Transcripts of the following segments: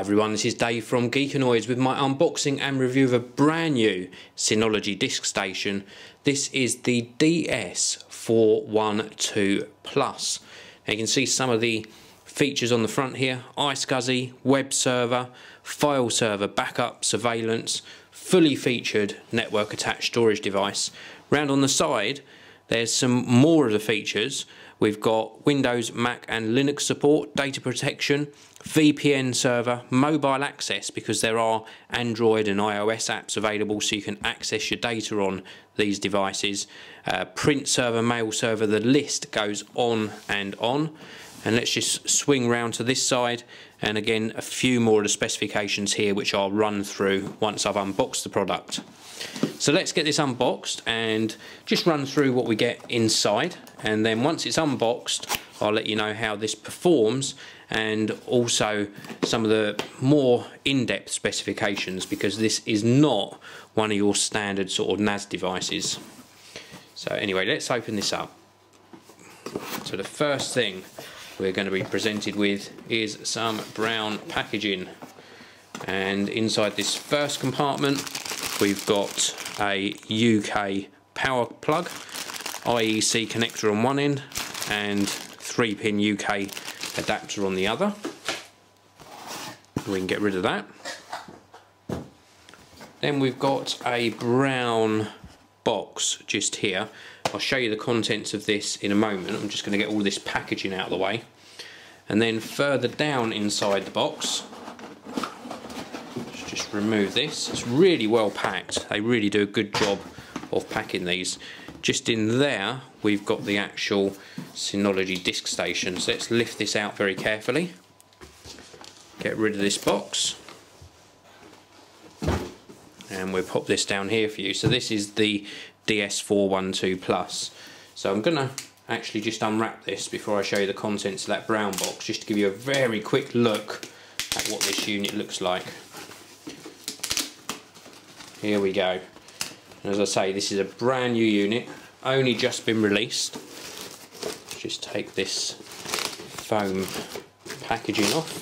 everyone, this is Dave from Geekanoids with my unboxing and review of a brand new Synology DiskStation. This is the DS412 Plus. Now you can see some of the features on the front here: iSCSI, web server, file server, backup, surveillance, fully featured network attached storage device. Round on the side there's some more of the features. We've got Windows, Mac and Linux support, data protection, VPN server, mobile access because there are Android and iOS apps available so you can access your data on these devices, print server, mail server, the list goes on and on. And let's just swing round to this side, and again a few more of the specifications here which I'll run through once I've unboxed the product. So let's get this unboxed and just run through what we get inside, and then once it's unboxed I'll let you know how this performs and also some of the more in-depth specifications, because this is not one of your standard sort of NAS devices. So anyway, let's open this up. So the first thing we're going to be presented with is some brown packaging, and inside this first compartment we've got a UK power plug, IEC connector on one end and 3-pin UK adapter on the other. We can get rid of that. Then we've got a brown box just here. I'll show you the contents of this in a moment. I'm just going to get all this packaging out of the way. And then further down inside the box, let's just remove this. It's really well packed. They really do a good job of packing these. Just in there we've got the actual Synology DiskStation. So let's lift this out very carefully. Get rid of this box. And we'll pop this down here for you. So this is the DS412 Plus. So I'm going to actually just unwrap this before I show you the contents of that brown box, just to give you a very quick look at what this unit looks like. Here we go. And as I say, this is a brand new unit, only just been released. Let's just take this foam packaging off.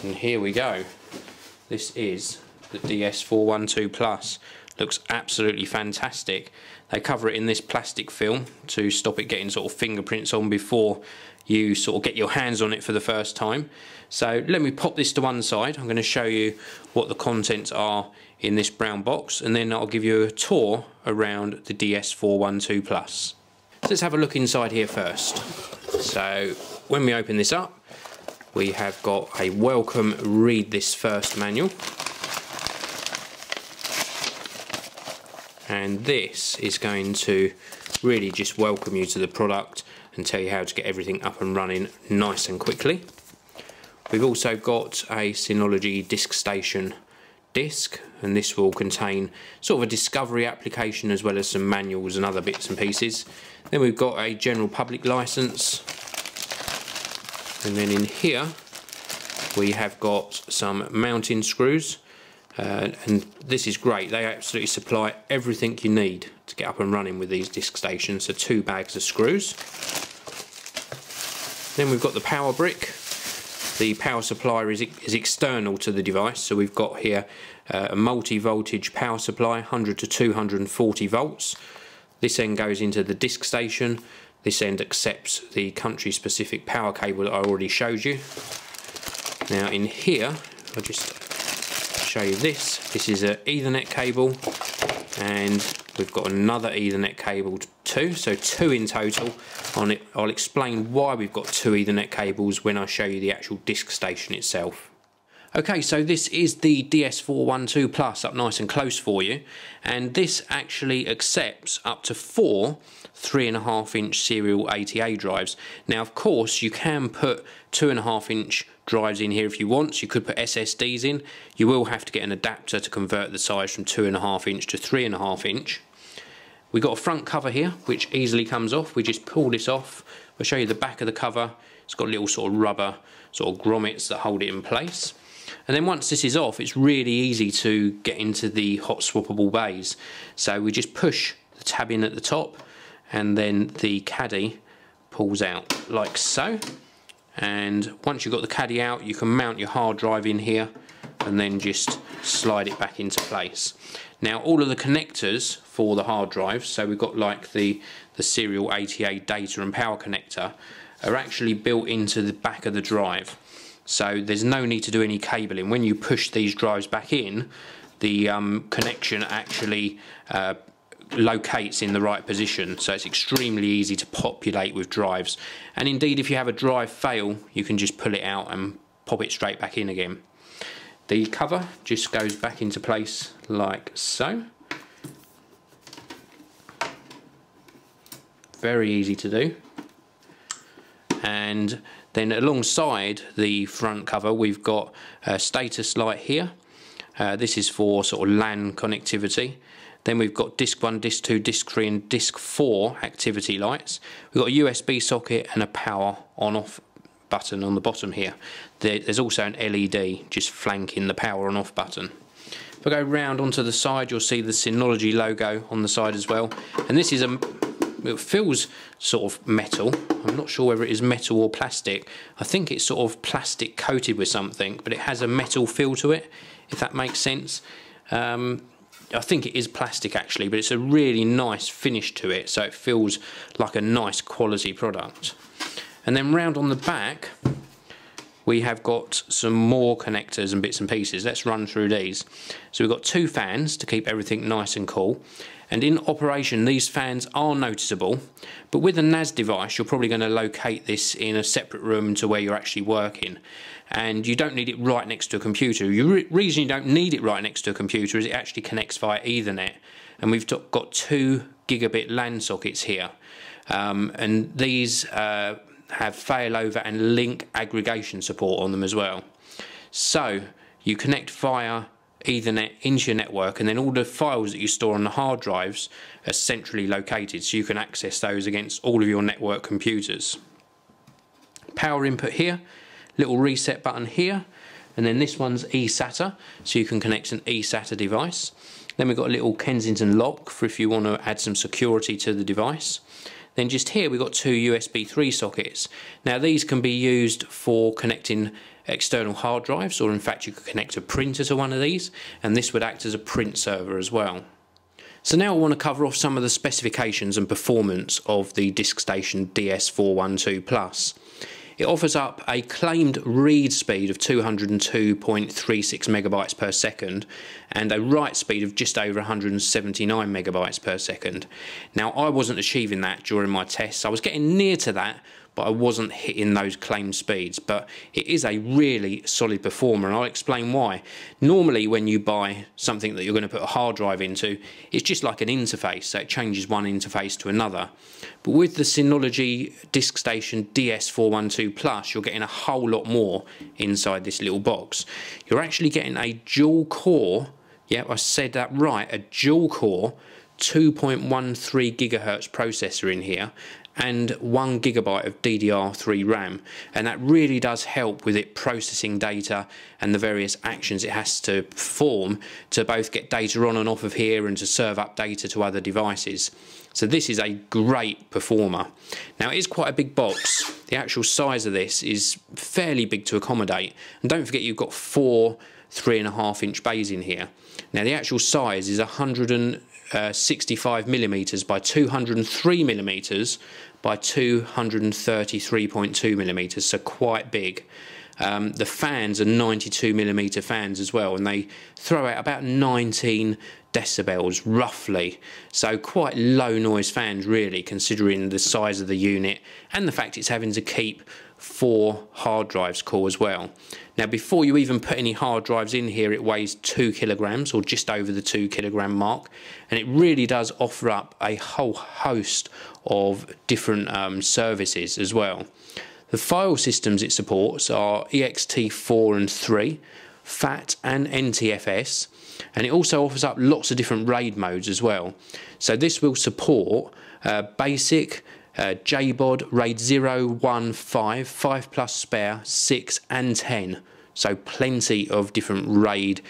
And here we go. This is the DS412 Plus. Looks absolutely fantastic. They cover it in this plastic film to stop it getting sort of fingerprints on before you sort of get your hands on it for the first time. So let me pop this to one side. I'm going to show you what the contents are in this brown box, and then I'll give you a tour around the DS412 Plus. So let's have a look inside here first. So when we open this up, we have got a welcome read this first manual. And this is going to really just welcome you to the product and tell you how to get everything up and running nice and quickly. We've also got a Synology DiskStation disk, and this will contain sort of a discovery application as well as some manuals and other bits and pieces. Then we've got a general public license, and then in here we have got some mounting screws. And this is great. They absolutely supply everything you need to get up and running with these disk stations. So 2 bags of screws. Then we've got the power brick. The power supply is external to the device, so we've got here a multi-voltage power supply, 100 to 240 volts. This end goes into the disk station. This end accepts the country-specific power cable that I already showed you. Now in here, I'll just show you this. This is an Ethernet cable, and we've got another Ethernet cable too, so 2 in total. On it, I'll explain why we've got 2 Ethernet cables when I show you the actual disk station itself. Okay, so this is the DS412 Plus up nice and close for you, and this actually accepts up to 4 3.5-inch serial ATA drives. Now of course you can put 2.5-inch drives in here if you want. So you could put SSDs in. You will have to get an adapter to convert the size from 2.5-inch to 3.5-inch. We've got a front cover here which easily comes off. We just pull this off. I'll show you the back of the cover. It's got little sort of rubber sort of grommets that hold it in place. And then once this is off, it's really easy to get into the hot swappable bays. So we just push the tab in at the top, and then the caddy pulls out like so. and once you've got the caddy out, you can mount your hard drive in here and then just slide it back into place. Now all of the connectors for the hard drives, so we've got like the serial ATA data and power connector, are actually built into the back of the drive, so there's no need to do any cabling. When you push these drives back in, the connection actually locates in the right position, so it's extremely easy to populate with drives. And indeed, if you have a drive fail, you can just pull it out and pop it straight back in again. The cover just goes back into place like so. Very easy to do. And then alongside the front cover, we've got a status light here. This is for sort of LAN connectivity. Then we've got disc 1, disc 2, disc 3 and disc 4 activity lights. We've got a USB socket and a power on-off button on the bottom here. There's also an LED just flanking the power on-off button. If I go round onto the side, you'll see the Synology logo on the side as well. And this is it feels sort of metal. I'm not sure whether it is metal or plastic. I think it's sort of plastic coated with something, but it has a metal feel to it, if that makes sense. I think it is plastic actually, but it's a really nice finish to it, so it feels like a nice quality product. And then round on the back, we have got some more connectors and bits and pieces. Let's run through these. So we've got 2 fans to keep everything nice and cool. And in operation, these fans are noticeable, but with a NAS device, you're probably going to locate this in a separate room to where you're actually working. And you don't need it right next to a computer. The reason you don't need it right next to a computer is it actually connects via Ethernet. And we've got 2 gigabit LAN sockets here. And these have failover and link aggregation support on them as well. So you connect via Ethernet into your network, and then all the files that you store on the hard drives are centrally located, so you can access those against all of your network computers. Power input here, little reset button here, and then this one's eSATA, so you can connect an eSATA device. Then we've got a little Kensington lock for if you want to add some security to the device. Then just here we've got 2 USB 3 sockets. Now these can be used for connecting external hard drives, or in fact you could connect a printer to one of these, and this would act as a print server as well. So now I want to cover off some of the specifications and performance of the DiskStation DS412 Plus. It offers up a claimed read speed of 202.36 megabytes per second and a write speed of just over 179 megabytes per second. Now I wasn't achieving that during my tests. I was getting near to that, but I wasn't hitting those claimed speeds. But it is a really solid performer, and I'll explain why. Normally when you buy something that you're going to put a hard drive into, it's just like an interface, so it changes one interface to another. But with the Synology DiskStation DS412 Plus, you're getting a whole lot more inside this little box. You're actually getting a dual core, yeah, I said that right, a dual core 2.13 gigahertz processor in here, and 1 gigabyte of DDR3 RAM, and that really does help with it processing data and the various actions it has to perform to both get data on and off of here and to serve up data to other devices. So this is a great performer. Now it is quite a big box. The actual size of this is fairly big to accommodate, and don't forget you've got 4 3.5-inch bays in here. Now the actual size is 165 millimeters by 203 millimeters by 233.2 millimeters, so quite big. The fans are 92 millimeter fans as well, and they throw out about 19 decibels roughly, so quite low noise fans really, considering the size of the unit and the fact it's having to keep 4 hard drives cool as well. Now before you even put any hard drives in here, it weighs 2 kilograms, or just over the 2 kilogram mark, and it really does offer up a whole host of different services as well. The file systems it supports are ext4 and 3, FAT and NTFS, and it also offers up lots of different RAID modes as well. So this will support basic, JBOD, RAID 0, 1, 5, 5 plus spare, 6 and 10, so plenty of different RAID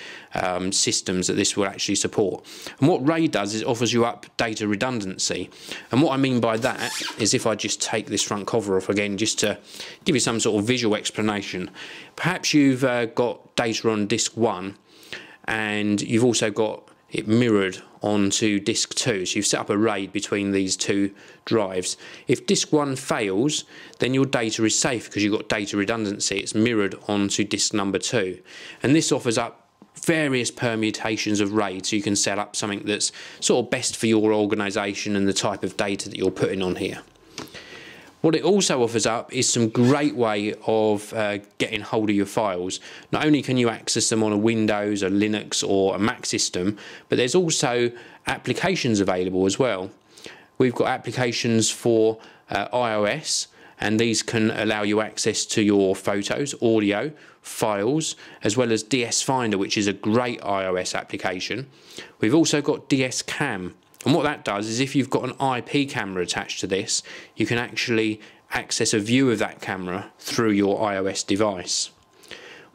systems that this will actually support. And what RAID does is it offers you up data redundancy, and what I mean by that is, if I just take this front cover off again just to give you some sort of visual explanation, perhaps you've got data on disk 1 and you've also got it mirrored onto disk 2, so you've set up a RAID between these two drives. If disk 1 fails, then your data is safe because you've got data redundancy. It's mirrored onto disk number 2, and this offers up various permutations of RAID, so you can set up something that's sort of best for your organisation and the type of data that you're putting on here. What it also offers up is some great way of getting hold of your files. Not only can you access them on a Windows, a Linux or a Mac system, but there's also applications available as well. We've got applications for iOS, and these can allow you access to your photos, audio, files, as well as DS Finder, which is a great iOS application. We've also got DS Cam. And what that does is, if you've got an IP camera attached to this, you can actually access a view of that camera through your iOS device.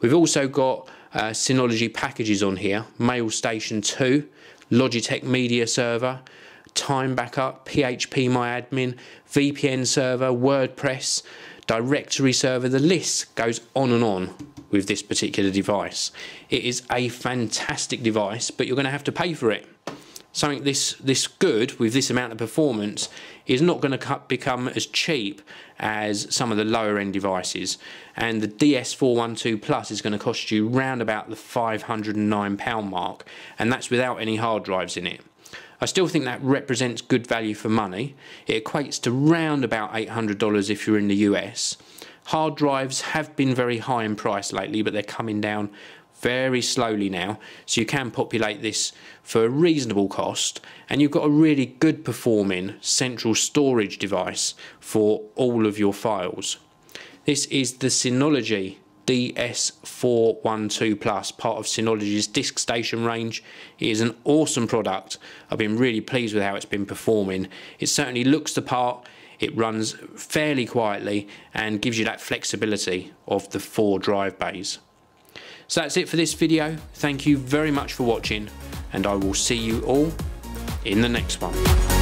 We've also got Synology Packages on here, Mail Station 2, Logitech Media Server, Time Backup, PHP MyAdmin, VPN Server, WordPress, Directory Server. The list goes on and on with this particular device. It is a fantastic device, but you're going to have to pay for it. Something this good with this amount of performance is not going to become as cheap as some of the lower end devices, and the DS412 Plus is going to cost you round about the £509 mark, and that's without any hard drives in it. I still think that represents good value for money. It equates to round about $800 if you're in the US. Hard drives have been very high in price lately, but they're coming down very slowly now, so you can populate this for a reasonable cost, and you've got a really good performing central storage device for all of your files. This is the Synology DS412 Plus, part of Synology's DiskStation range. It is an awesome product. I've been really pleased with how it's been performing. It certainly looks the part, it runs fairly quietly, and gives you that flexibility of the 4 drive bays. So that's it for this video. Thank you very much for watching, and I will see you all in the next one.